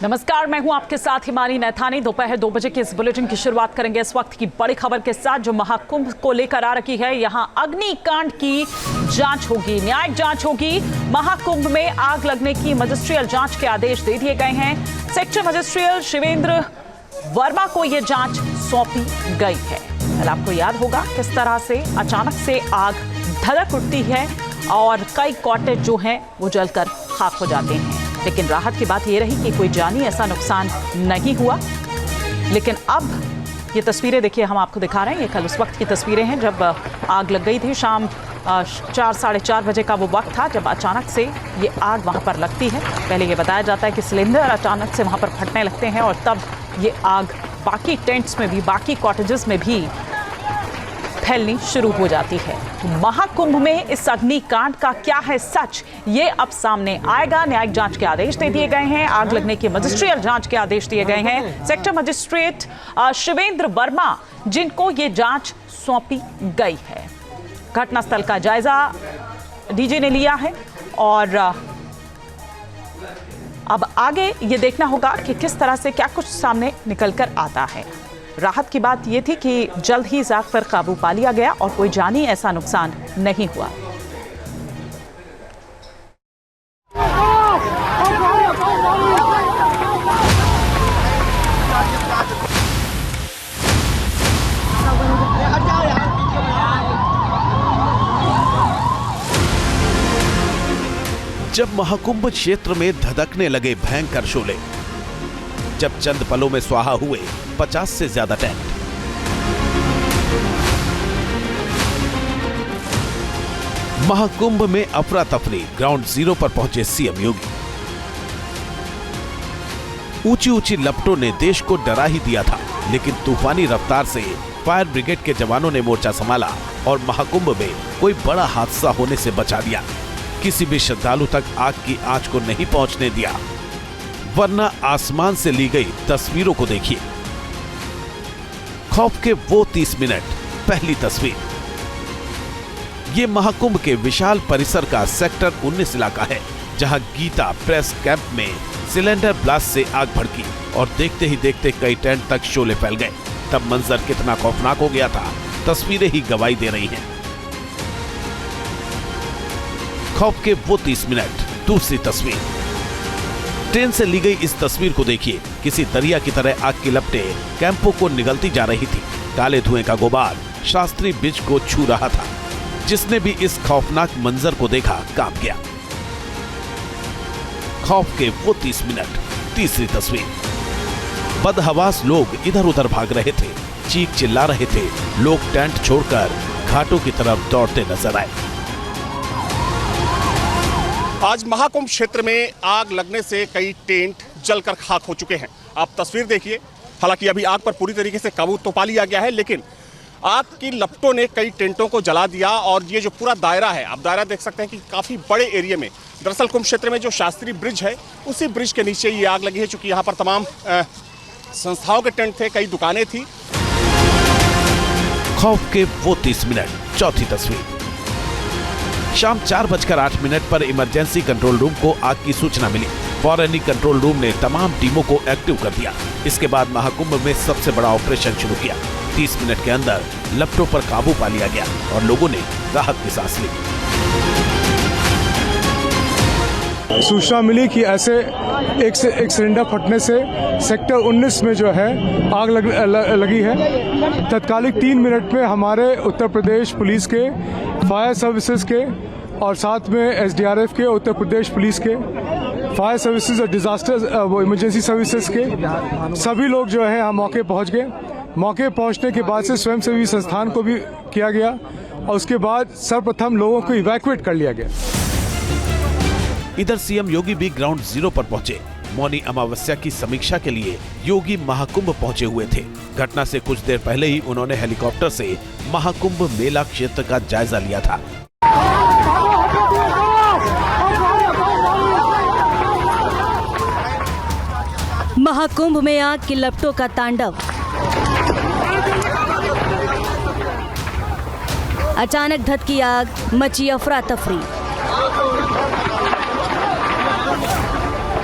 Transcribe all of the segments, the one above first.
नमस्कार, मैं हूं आपके साथ हिमानी नैथानी। दोपहर 2 बजे के इस बुलेटिन की शुरुआत करेंगे इस वक्त की बड़ी खबर के साथ जो महाकुंभ को लेकर आ रही है। यहां अग्निकांड की जांच होगी, न्यायिक जांच होगी। महाकुंभ में आग लगने की मजिस्ट्रियल जांच के आदेश दे दिए गए हैं। सेक्टर मजिस्ट्रियल शिवेंद्र वर्मा को यह जांच सौंपी गई है। कल आपको याद होगा किस तरह से अचानक से आग धधक उठती है और कई कॉटेज जो हैं वो जलकर खाक हो जाते हैं। लेकिन राहत की बात यह रही कि कोई जानी ऐसा नुकसान नहीं हुआ। लेकिन अब ये तस्वीरें देखिए, हम आपको दिखा रहे हैं। ये कल उस वक्त की तस्वीरें हैं जब आग लग गई थी। शाम 4 साढ़े 4 बजे का वो वक्त था जब अचानक से ये आग वहाँ पर लगती है। पहले ये बताया जाता है कि सिलेंडर अचानक से वहाँ पर फटने लगते हैं और तब ये आग बाकी टेंट्स में भी, बाकी कॉटेजेस में भी फैलनी शुरू हो जाती है। महाकुंभ में इस अग्निकांड का क्या है सच, ये अब सामने आएगा। न्यायिक जांच के आदेश दे दिए गए हैं। आग लगने की मजिस्ट्रियल जांच के आदेश दिए गए हैं। सेक्टर मजिस्ट्रेट शिवेंद्र वर्मा जिनको ये जांच सौंपी गई है। घटनास्थल का जायजा डीजी ने लिया है और अब आगे ये देखना होगा कि किस तरह से क्या कुछ सामने निकल कर आता है। राहत की बात यह थी कि जल्द ही इस आग पर काबू पा लिया गया और कोई जानी ऐसा नुकसान नहीं हुआ। जब महाकुंभ क्षेत्र में धधकने लगे भयंकर शोले, जब चंद पलों में स्वाहा हुए 50 से ज्यादा टेंट, महाकुंभ में अफरा तफरी, ग्राउंड जीरो पर पहुंचे सीएम योगी। ऊंची ऊंची लपटों ने देश को डरा ही दिया था, लेकिन तूफानी रफ्तार से फायर ब्रिगेड के जवानों ने मोर्चा संभाला और महाकुंभ में कोई बड़ा हादसा होने से बचा दिया। किसी भी श्रद्धालु तक आग की आंच को नहीं पहुंचने दिया। वरना आसमान से ली गई तस्वीरों को देखिए। खौफ के वो 30 मिनट। पहली तस्वीर, ये महाकुंभ के विशाल परिसर का सेक्टर 19 इलाका है, जहां गीता प्रेस कैंप में सिलेंडर ब्लास्ट से आग भड़की और देखते ही देखते कई टेंट तक शोले फैल गए। तब मंजर कितना खौफनाक हो गया था, तस्वीरें ही गवाही दे रही हैं। खौफ के वो 30 मिनट। दूसरी तस्वीर, ट्रेन से ली गई इस तस्वीर को देखिए। किसी दरिया की तरह आग की लपटें कैंपों को निगलती जा रही थी। काले धुएं का गुबार शास्त्री ब्रिज को छू रहा था। जिसने भी इस खौफनाक मंजर को देखा कांप गया। खौफ के वो 30 मिनट। तीसरी तस्वीर, बदहवास लोग इधर उधर भाग रहे थे, चीख चिल्ला रहे थे। लोग टेंट छोड़कर घाटों की तरफ दौड़ते नजर आए। आज महाकुंभ क्षेत्र में आग लगने से कई टेंट जलकर खाक हो चुके हैं। आप तस्वीर देखिए। हालांकि अभी आग पर पूरी तरीके से काबू तो पा लिया गया है, लेकिन आग की लपटों ने कई टेंटों को जला दिया। और ये जो पूरा दायरा है, आप दायरा देख सकते हैं कि काफी बड़े एरिया में, दरअसल कुंभ क्षेत्र में जो शास्त्री ब्रिज है, उसी ब्रिज के नीचे ये आग लगी है। चूंकि यहाँ पर तमाम संस्थाओं के टेंट थे, कई दुकानें थी। खौफ के वो 30 मिनट। चौथी तस्वीर, शाम 4:08 पर इमरजेंसी कंट्रोल रूम को आग की सूचना मिली। फौरन ही कंट्रोल रूम ने तमाम टीमों को एक्टिव कर दिया। इसके बाद महाकुंभ में सबसे बड़ा ऑपरेशन शुरू किया। 30 मिनट के अंदर लपटों पर काबू पा लिया गया और लोगों ने राहत की सांस ली। सूचना मिली कि ऐसे एक सिलेंडर फटने से सेक्टर 19 में जो है आग लगी है। तत्कालिक 3 मिनट में हमारे उत्तर प्रदेश पुलिस के, फायर सर्विसेज के और साथ में एसडीआरएफ के, उत्तर प्रदेश पुलिस के, फायर सर्विसेज और डिजास्टर इमरजेंसी सर्विसेज के सभी लोग जो है यहाँ मौके पहुँच गए। मौके पहुँचने के बाद से स्वयंसेवी संस्थान को भी किया गया और उसके बाद सर्वप्रथम लोगों को इवैक्यूएट कर लिया गया। इधर सीएम योगी भी ग्राउंड जीरो पर पहुंचे। मौनी अमावस्या की समीक्षा के लिए योगी महाकुंभ पहुंचे हुए थे। घटना से कुछ देर पहले ही उन्होंने हेलीकॉप्टर से महाकुंभ मेला क्षेत्र का जायजा लिया था। महाकुंभ में आग की लपटों का तांडव। अचानक धधकी आग, मची अफरा तफरी।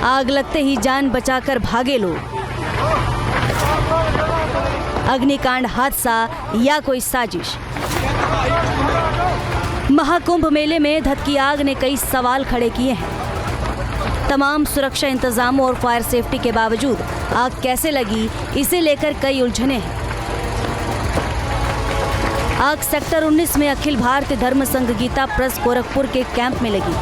आग लगते ही जान बचाकर भागे लोग। अग्निकांड हादसा या कोई साजिश? महाकुंभ मेले में धधकी आग ने कई सवाल खड़े किए हैं। तमाम सुरक्षा इंतजामों और फायर सेफ्टी के बावजूद आग कैसे लगी, इसे लेकर कई उलझने हैं। आग सेक्टर 19 में अखिल भारतीय धर्म संघ गीता प्रेस गोरखपुर के कैंप में लगी।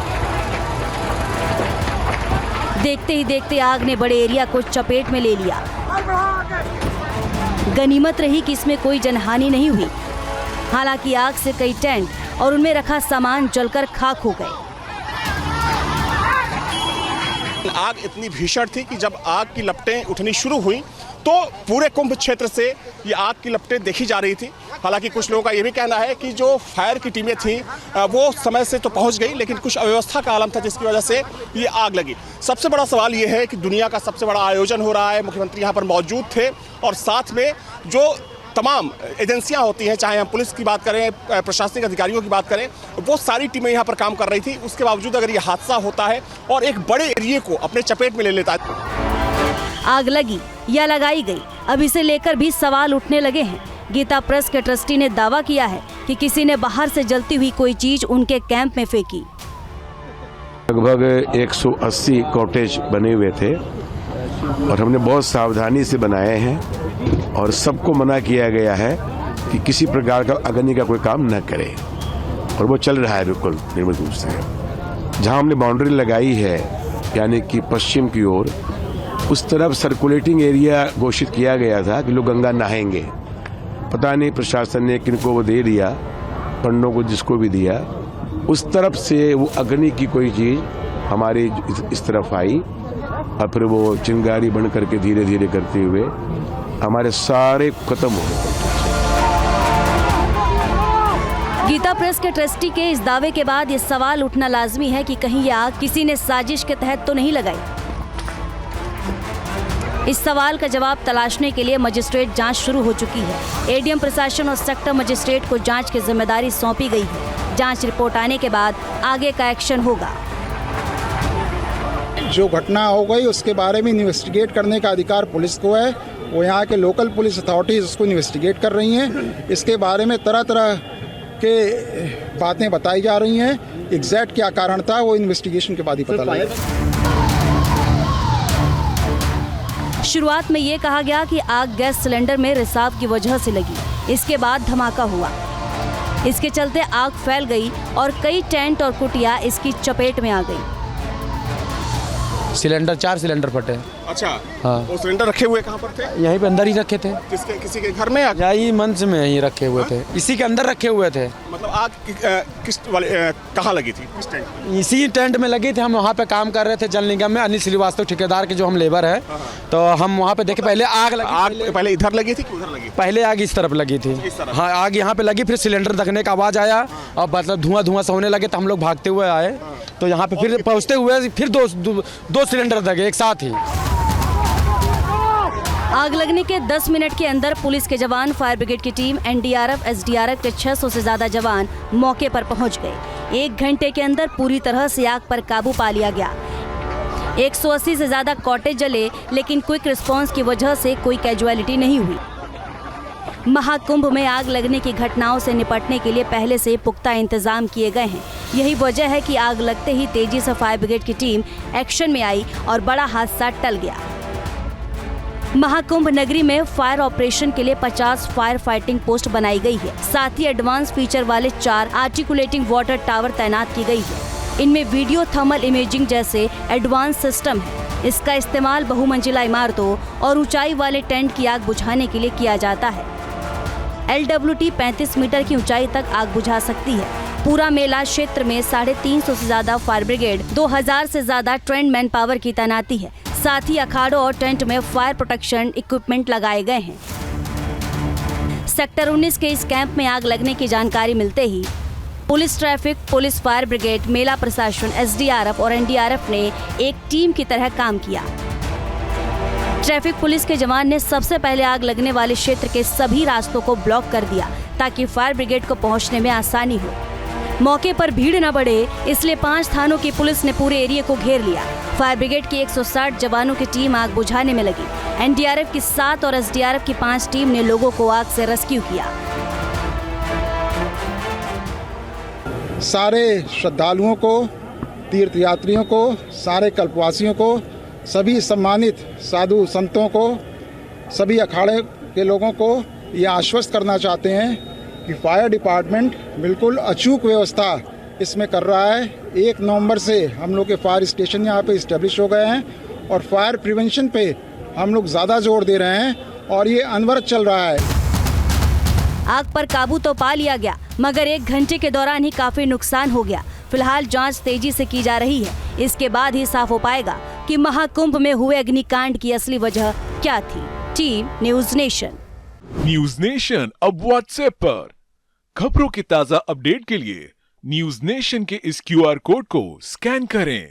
देखते ही देखते आग ने बड़े एरिया को चपेट में ले लिया। गनीमत रही कि इसमें कोई जनहानि नहीं हुई। हालांकि आग से कई टेंट और उनमें रखा सामान जलकर खाक हो गए। आग इतनी भीषण थी कि जब आग की लपटें उठनी शुरू हुई तो पूरे कुंभ क्षेत्र से ये आग की लपटें देखी जा रही थी। हालांकि कुछ लोगों का ये भी कहना है कि जो फायर की टीमें थीं वो समय से तो पहुंच गई, लेकिन कुछ अव्यवस्था का आलम था जिसकी वजह से ये आग लगी। सबसे बड़ा सवाल ये है कि दुनिया का सबसे बड़ा आयोजन हो रहा है, मुख्यमंत्री यहाँ पर मौजूद थे और साथ में जो तमाम एजेंसियां होती हैं, चाहे हम पुलिस की बात करें, प्रशासनिक अधिकारियों की बात करें, वो सारी टीमें यहाँ पर काम कर रही थी। उसके बावजूद अगर ये हादसा होता है और एक बड़े एरिया को अपने चपेट में ले लेता है। आग लगी या लगाई गई, अब इसे लेकर भी सवाल उठने लगे हैं। गीता प्रेस के ट्रस्टी ने दावा किया है कि किसी ने बाहर से जलती हुई कोई चीज उनके कैंप में फेंकी। लगभग 180 कॉटेज बने हुए थे और हमने बहुत सावधानी से बनाए हैं और सबको मना किया गया है कि किसी प्रकार का अग्नि का कोई काम न करे, और वो चल रहा है बिल्कुल निर्मल रूप से। जहां हमने बाउंड्री लगाई है यानी कि पश्चिम की ओर, उस तरफ सर्कुलेटिंग एरिया घोषित किया गया था कि लोग गंगा नहाएंगे। पता नहीं प्रशासन ने किनको वो दे दिया, पंडों को जिसको भी दिया, उस तरफ से वो अग्नि की कोई चीज़ हमारी इस तरफ आई और फिर वो चिंगारी बन करके धीरे धीरे करते हुए हमारे सारे खत्म हो गए। गीता प्रेस के ट्रस्टी के इस दावे के बाद ये सवाल उठना लाजमी है कि कहीं ये आग किसी ने साजिश के तहत तो नहीं लगाई। इस सवाल का जवाब तलाशने के लिए मजिस्ट्रेट जांच शुरू हो चुकी है। एडीएम प्रशासन और सेक्टर मजिस्ट्रेट को जांच की जिम्मेदारी सौंपी गई है। जांच रिपोर्ट आने के बाद आगे का एक्शन होगा। जो घटना हो गई उसके बारे में इन्वेस्टिगेट करने का अधिकार पुलिस को है। वो यहाँ के लोकल पुलिस अथॉरिटीज उसको इन्वेस्टिगेट कर रही हैं। इसके बारे में तरह तरह के बातें बताई जा रही हैं। एग्जैक्ट क्या कारण था वो इन्वेस्टिगेशन के बाद ही पता लगेगा। शुरुआत में ये कहा गया कि आग गैस सिलेंडर में रिसाव की वजह से लगी। इसके बाद धमाका हुआ। इसके चलते आग फैल गई और कई टेंट और कुटिया इसकी चपेट में आ गई। सिलेंडर 4 सिलेंडर फटे। अच्छा, हाँ। वो सिलेंडर रखे हुए कहाँ पर थे? यहीं पे अंदर ही रखे थे। किसी के घर में? यही मंच में यहीं रखे हुए थे, इसी के अंदर रखे हुए थे। मतलब आग किस वाले कहाँ लगी थी? किस टेंट? इसी टेंट में लगी थी। हम वहाँ पे काम कर रहे थे जल निगम में, अनिल श्रीवास्तव ठेकेदार के जो हम लेबर है। तो हम वहाँ पे देखे, पहले आग लगी। आग पहले इधर लगी थी कि उधर लगी? पहले आग इस तरफ लगी थी। हाँ, आग यहाँ पे लगी, फिर सिलेंडर धकने का आवाज आया और मतलब धुआं सा होने लगे तो हम लोग भागते हुए आए। तो यहाँ पे फिर पहुँचते हुए फिर दो सिलेंडर धके एक साथ ही। आग लगने के 10 मिनट के अंदर पुलिस के जवान, फायर ब्रिगेड की टीम, एनडीआरएफ, एसडीआरएफ के 600 से ज्यादा जवान मौके पर पहुंच गए। 1 घंटे के अंदर पूरी तरह से आग पर काबू पा लिया गया। 180 से ज्यादा कॉटेज जले, लेकिन क्विक रिस्पांस की वजह से कोई कैजुअलिटी नहीं हुई। महाकुंभ में आग लगने की घटनाओं से निपटने के लिए पहले से पुख्ता इंतजाम किए गए हैं। यही वजह है कि आग लगते ही तेजी से फायर ब्रिगेड की टीम एक्शन में आई और बड़ा हादसा टल गया। महाकुंभ नगरी में फायर ऑपरेशन के लिए 50 फायर फाइटिंग पोस्ट बनाई गई है। साथ ही एडवांस फीचर वाले 4 आर्टिकुलेटिंग वाटर टावर तैनात की गई है। इनमें वीडियो थर्मल इमेजिंग जैसे एडवांस सिस्टम है। इसका इस्तेमाल बहुमंजिला इमारतों और ऊंचाई वाले टेंट की आग बुझाने के लिए किया जाता है। LWT 35 मीटर की ऊंचाई तक आग बुझा सकती है। पूरा मेला क्षेत्र में 350 से ज्यादा फायर ब्रिगेड, 2000 से ज्यादा ट्रेंड मैन पावर की तैनाती है। साथ ही अखाड़ों और टेंट में फायर प्रोटेक्शन इक्विपमेंट लगाए गए हैं। सेक्टर 19 के इस कैंप में आग लगने की जानकारी मिलते ही police, traffic police, fire brigade, मेला प्रशासन, SDRF और NDRF ने एक टीम की तरह काम किया। ट्रैफिक पुलिस के जवान ने सबसे पहले आग लगने वाले क्षेत्र के सभी रास्तों को ब्लॉक कर दिया ताकि फायर ब्रिगेड को पहुंचने में आसानी हो। मौके पर भीड़ न बढ़े, इसलिए 5 थानों की पुलिस ने पूरे एरिया को घेर लिया। फायर ब्रिगेड की 160 जवानों की टीम आग बुझाने में लगी। एनडीआरएफ की 7 और एसडीआरएफ की 5 टीम ने लोगों को आग से रेस्क्यू किया। सारे श्रद्धालुओं को, तीर्थयात्रियों को, सारे कल्पवासियों को, सभी सम्मानित साधु संतों को, सभी अखाड़े के लोगों को ये आश्वस्त करना चाहते हैं कि फायर डिपार्टमेंट बिल्कुल अचूक व्यवस्था इसमें कर रहा है। 1 नवंबर से हम लोग के फायर स्टेशन यहाँ पे इस्टेब्लिश हो गए हैं और फायर प्रिवेंशन पे हम लोग ज़्यादा जोर दे रहे हैं और ये अनवरत चल रहा है। आग पर काबू तो पा लिया गया, मगर 1 घंटे के दौरान ही काफी नुकसान हो गया। फिलहाल जांच तेजी से की जा रही है। इसके बाद ही साफ हो पाएगा कि महाकुंभ में हुए अग्निकांड की असली वजह क्या थी। Team news nation. News nation अब व्हाट्सएप पर खबरों के ताजा अपडेट के लिए न्यूज नेशन के इस QR कोड को स्कैन करें।